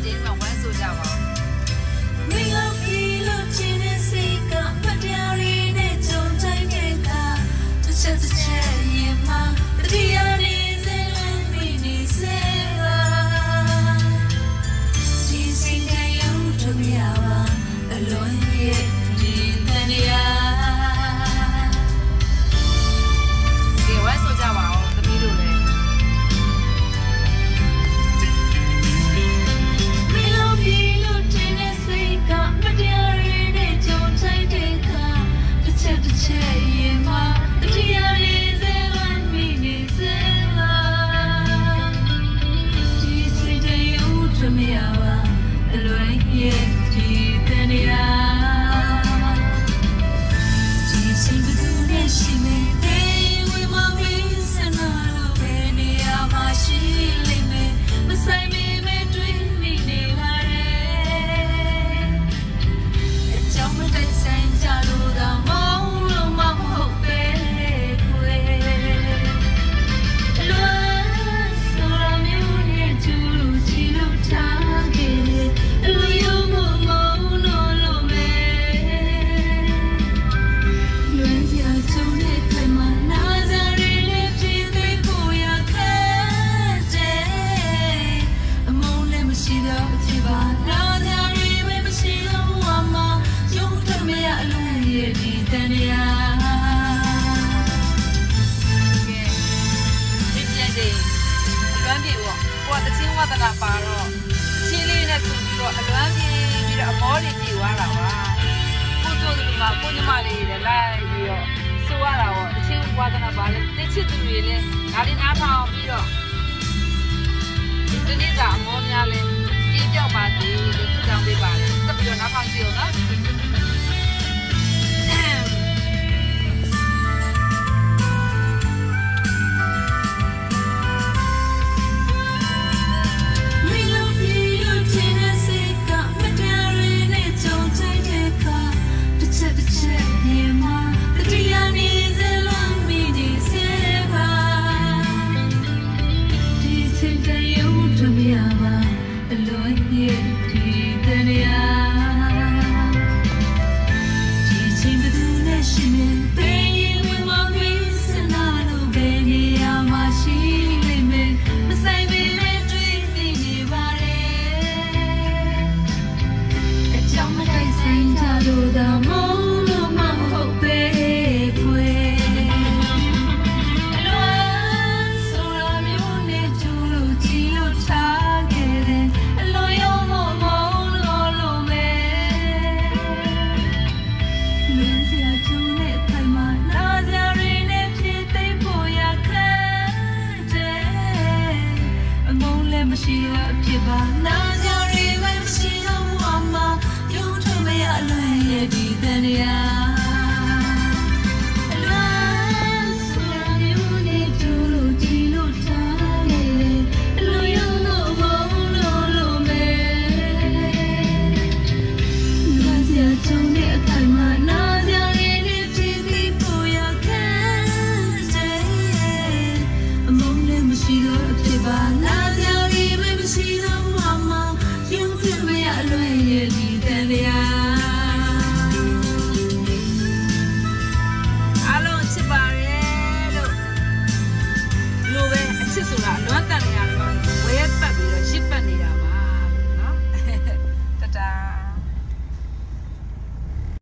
ချင်းမှာဝမ်းဆိုကြပါမင်းကပြီးလို့ချင်းတဲ့စိတ်ကမတရားရင်းနဲ့ကြုံတိုင်းတဲ့အခါတစ်ချက်ရင်မှတရားနေစေလို့မိနေစေပါဒီစိတ်ရဲ့ရုပ်ထုံးရပါအလွန်ရဲ့ဒီတန်ရာဒီဝမ်းဆိုကြပါဦးသမီးတို့လည်းဝါသနာပါတော့ချင်းလေးနဲ့ဆိုပြီးတော့အလွမ်းပြေးပြီးတော့အမောတွေပြေသွားတာပါကိုတို့ကမှကိုညီမလေးတွေလိုက်ပြီးတော့ဆိုရတာပေါ့အချင်းဝါသနာပါလေတစ်ချစ်သူတွေလည်းဒါလေးနားထောင်ပြီးတော့ဒီနေ့ကအမောများလဲပြေးပြောက်ပါသေးလို့သူတောင်းပေးပါလေဆက်ပြီးတော့နားထောင်ကြည့်အောင်နော်မရှိတော့ဖြစ်ပါနာကြရီမရှိတော့အမယုံထမရလွယ်ရဲ့ဒီတန်ရာ